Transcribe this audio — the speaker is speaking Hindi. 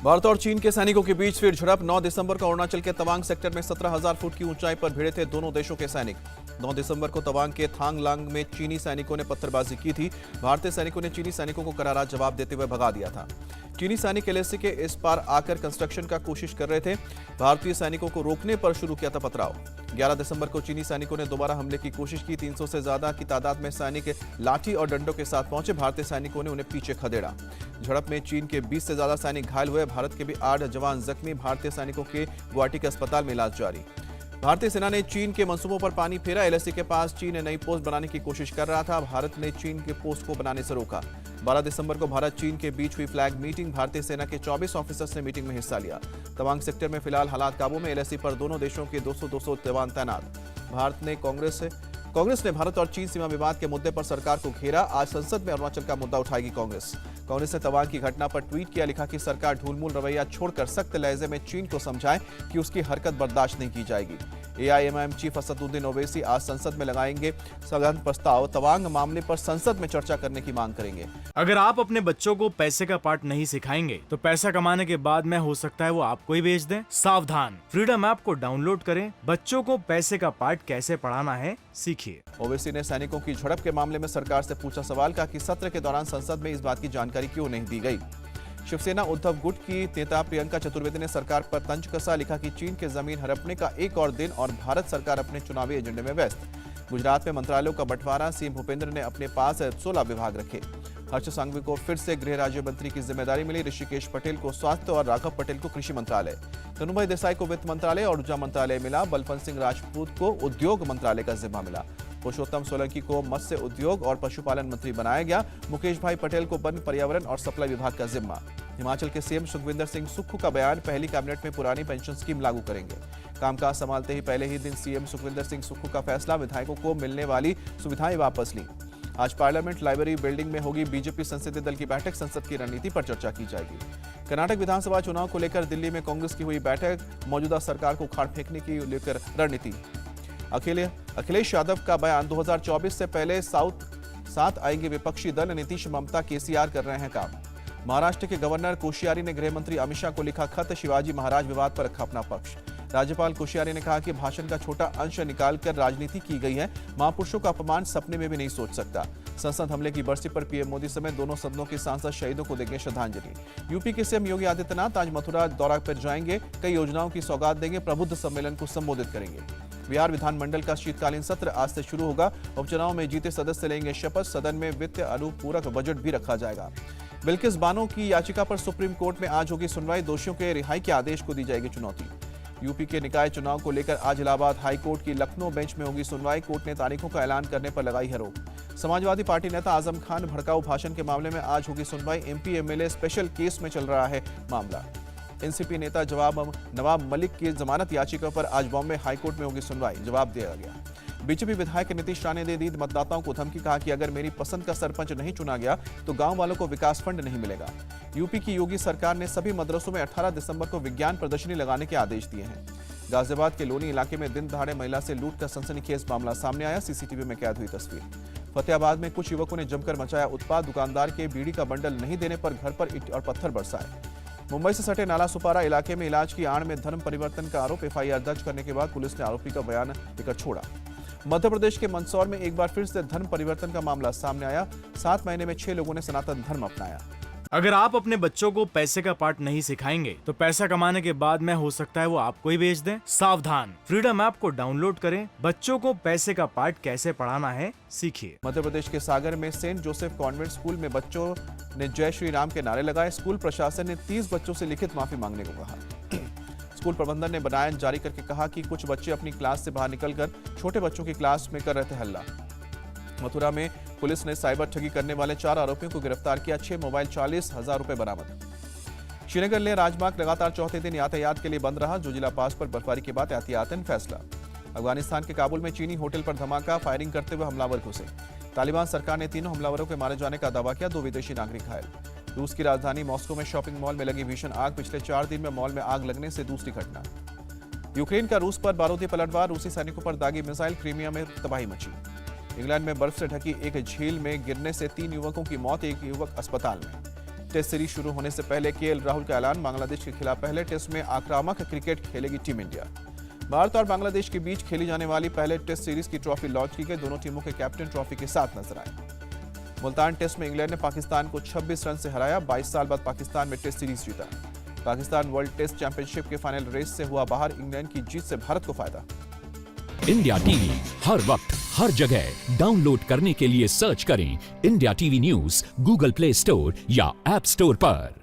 भारत और चीन के सैनिकों के बीच फिर झड़प। 9 दिसंबर को अरुणाचल के तवांग सेक्टर में 17,000 फुट की ऊंचाई पर भिड़े थे दोनों देशों के सैनिक। 9 दिसंबर को तवांग के थांगलांग में चीनी सैनिकों ने पत्थरबाजी की थी। भारतीय सैनिकों ने चीनी सैनिकों को करारा जवाब देते हुए भगा दिया था। चीनी सैनिक एलएसी के इस पार आकर कंस्ट्रक्शन का कोशिश कर रहे थे। भारतीय सैनिकों को रोकने पर शुरू किया था पथराव। 11 दिसंबर को चीनी सैनिकों ने दोबारा हमले की कोशिश की। 300 से ज्यादा की तादाद में सैनिक लाठी और डंडों के साथ पहुंचे। भारतीय सैनिकों ने उन्हें पीछे खदेड़ा। झड़प में चीन के 20 से ज्यादा सैनिक घायल हुए। भारत के भी 8 जवान जख्मी। भारतीय सैनिकों के गुवाहाटी के अस्पताल में इलाज जारी। भारतीय सेना ने चीन के मंसूबों पर पानी फेरा। एलएसी के पास चीन नई पोस्ट बनाने की कोशिश कर रहा था। भारत ने चीन के पोस्ट को बनाने से रोका। 12 दिसंबर को भारत चीन के बीच हुई फ्लैग मीटिंग। भारतीय सेना के 24 ऑफिसर्स ने मीटिंग में हिस्सा लिया। तवांग सेक्टर में फिलहाल हालात काबू में। एलएसी पर दोनों देशों के 200 जवान तैनात। कांग्रेस ने भारत और चीन सीमा विवाद के मुद्दे पर सरकार को घेरा। आज संसद में अरुणाचल का मुद्दा उठाएगी कांग्रेस ने तवांग की घटना पर ट्वीट किया। लिखा कि सरकार ढूलमूल रवैया छोड़कर सख्त लहजे में चीन को समझाए कि उसकी हरकत बर्दाश्त नहीं की जाएगी। एआईएमआईएम चीफ असदुद्दीन ओवैसी आज संसद में लगाएंगे स्थगन प्रस्ताव। तवांग मामले पर संसद में चर्चा करने की मांग करेंगे। अगर आप अपने बच्चों को पैसे का पाठ नहीं सिखाएंगे तो पैसा कमाने के बाद में हो सकता है वो आपको ही बेच दें। सावधान, फ्रीडम ऐप को डाउनलोड करें। बच्चों को पैसे का पाठ कैसे पढ़ाना है सीखिए। ओवैसी ने सैनिकों की झड़प के मामले में सरकार से पूछा सवाल। का कि सत्र के दौरान संसद में इस बात की जानकारी क्यों नहीं दी गई। शिवसेना उद्धव गुट की नेता प्रियंका चतुर्वेदी ने सरकार पर तंज कसा। लिखा कि चीन के जमीन हड़पने का एक और दिन और भारत सरकार अपने चुनावी एजेंडे में व्यस्त। गुजरात में मंत्रालयों का बंटवारा। सीएम भूपेंद्र ने अपने पास 16 विभाग रखे। हर्ष संघवी को फिर से गृह राज्य मंत्री की जिम्मेदारी मिली। ऋषिकेश पटेल को स्वास्थ्य और राघव पटेल को कृषि मंत्रालय। कनुभाई देसाई को वित्त मंत्रालय और ऊर्जा मंत्रालय मिला। बलवंत सिंह राजपूत को उद्योग मंत्रालय का जिम्मा मिला। पुरुषोत्तम सोलंकी को मत्स्य उद्योग और पशुपालन मंत्री बनाया गया। मुकेश भाई पटेल को वन, पर्यावरण और सप्लाई विभाग का जिम्मा। हिमाचल के सीएम सुखविंदर सिंह सुक्खू का बयान। पहली कैबिनेट में पुरानी पेंशन स्कीम लागू करेंगे। कामकाज संभालते ही पहले ही दिन सीएम सुखविंदर सिंह सुक्खू का फैसला। विधायकों को मिलने वाली सुविधाएं वापस ली। आज पार्लियामेंट लाइब्रेरी बिल्डिंग में होगी बीजेपी संसदीय दल की बैठक। संसद की रणनीति पर चर्चा की जाएगी। कर्नाटक विधानसभा चुनाव को लेकर दिल्ली में कांग्रेस की हुई बैठक। मौजूदा सरकार को उखाड़ फेंकने की लेकर रणनीति। अखिलेश यादव का बयान। 2024 से पहले साथ आएंगे विपक्षी दल। नीतीश, ममता, केसीआर कर रहे हैं काम। महाराष्ट्र के गवर्नर कोश्यारी ने गृह मंत्री अमित शाह को लिखा खत। शिवाजी महाराज विवाद पर रखा अपना पक्ष। राज्यपाल कोश्यारी ने कहा कि भाषण का छोटा अंश निकालकर राजनीति की गई है। महापुरुषों का अपमान सपने में भी नहीं सोच सकता। संसद हमले की बरसी पर पीएम मोदी समेत दोनों सदनों के सांसद शहीदों को देंगे श्रद्धांजलि। यूपी के सीएम योगी आदित्यनाथ आज मथुरा दौरा पर जाएंगे। कई योजनाओं की सौगात देंगे। प्रबुद्ध सम्मेलन को संबोधित करेंगे। बिहार विधानमंडल का शीतकालीन सत्र आज से शुरू होगा। उपचुनाव में जीते सदस्य लेंगे शपथ। सदन में वित्त अनुपूरक बजट भी रखा जाएगा। बिल्किस बानो की याचिका पर सुप्रीम कोर्ट में आज होगी सुनवाई। दोषियों के रिहाई के आदेश को दी जाएगी चुनौती। यूपी के निकाय चुनाव को लेकर आज इलाहाबाद हाई कोर्ट की लखनऊ बेंच में होगी सुनवाई। कोर्ट ने तारीखों का ऐलान करने पर लगाई है रोक। समाजवादी पार्टी नेता आजम खान भड़काऊ भाषण के मामले में आज होगी सुनवाई। एमपी एमएलए स्पेशल केस में चल रहा है मामला। एनसीपी नेता नवाब मलिक की जमानत याचिका पर आज बॉम्बे हाईकोर्ट में होगी सुनवाई। जवाब दिया गया। बीजेपी विधायक नीतीश राणे ने दी मतदाताओं को धमकी। कहा कि अगर मेरी पसंद का सरपंच नहीं चुना गया तो गांव वालों को विकास फंड नहीं मिलेगा। यूपी की योगी सरकार ने सभी मदरसों में 18 दिसंबर को विज्ञान प्रदर्शनी लगाने के आदेश दिए हैं। गाजियाबाद के लोनी इलाके में दिन दहाड़े महिला से लूट का सनसनीखेज मामला सामने आया। सीसीटीवी में कैद हुई तस्वीर। फतेहाबाद में कुछ युवकों ने जमकर मचाया उत्पात। दुकानदार के बीड़ी का बंडल नहीं देने पर घर पर ईंट और पत्थर बरसाए। मुंबई से सटे नाला सुपारा इलाके में इलाज की आड़ में धर्म परिवर्तन का आरोप। एफआईआर दर्ज करने के बाद पुलिस ने आरोपी का बयान लेकर छोड़ा। मध्य प्रदेश के मंदसौर में एक बार फिर से धर्म परिवर्तन का मामला सामने आया। 7 महीने में 6 लोगों ने सनातन धर्म अपनाया। अगर आप अपने बच्चों को पैसे का पाठ नहीं सिखाएंगे तो पैसा कमाने के बाद में हो सकता है वो आपको ही बेच दें। सावधान, फ्रीडम ऐप को डाउनलोड करें। बच्चों को पैसे का पाठ कैसे पढ़ाना है सीखिए। मध्य प्रदेश के सागर में सेंट जोसेफ कॉन्वेंट स्कूल में बच्चों ने जय श्री राम के नारे लगाए। स्कूल प्रशासन ने 30 बच्चों से लिखित माफी मांगने को कहा। स्कूल प्रबंधन ने बयान जारी करके कहा कि कुछ बच्चे अपनी क्लास से बाहर निकलकर छोटे बच्चों की क्लास में कर रहे थे हल्ला। मथुरा में पुलिस ने साइबर ठगी करने वाले 4 आरोपियों को गिरफ्तार किया। 6 मोबाइल, 40,000 रुपए बरामद। श्रीनगर लेह राजमार्ग लगातार चौथे दिन यातायात के लिए बंद रहा। जोजिला पास पर बर्फबारी के बाद एहतियातन फैसला। अफगानिस्तान के काबुल में चीनी होटल पर धमाका। फायरिंग करते हुए हमलावर घुसे। तालिबान सरकार ने तीनों हमलावरों के मारे जाने का दावा किया। 2 विदेशी नागरिक घायल। रूस की राजधानी मॉस्को में शॉपिंग मॉल में लगी भीषण आग। पिछले 4 दिन में मॉल में आग लगने से दूसरी घटना। यूक्रेन का रूस पर बारूदी पलटवार। रूसी सैनिकों पर दागी मिसाइल। क्रीमिया में तबाही मची। इंग्लैंड में बर्फ से ढकी एक झील में गिरने से 3 युवकों की मौत। एक युवक अस्पताल में। टेस्ट सीरीज शुरू होने से पहले केएल राहुल का ऐलान, बांग्लादेश के खिलाफ पहले टेस्ट में आक्रामक क्रिकेट खेलेगी टीम इंडिया। भारत और बांग्लादेश के बीच खेली जाने वाली पहले टेस्ट सीरीज की ट्रॉफी लॉन्च की गई, दोनों टीमों के कैप्टन ट्रॉफी के साथ नजर आए। मुल्तान टेस्ट में इंग्लैंड ने पाकिस्तान को 26 रन से हराया, 22 साल बाद पाकिस्तान में टेस्ट सीरीज जीता। पाकिस्तान वर्ल्ड टेस्ट चैंपियनशिप के फाइनल रेस से हुआ बाहर, इंग्लैंड की जीत से भारत को फायदा। इंडिया टीवी हर वक्त हर जगह डाउनलोड करने के लिए सर्च करें India TV news Google play store या ऐप स्टोर पर।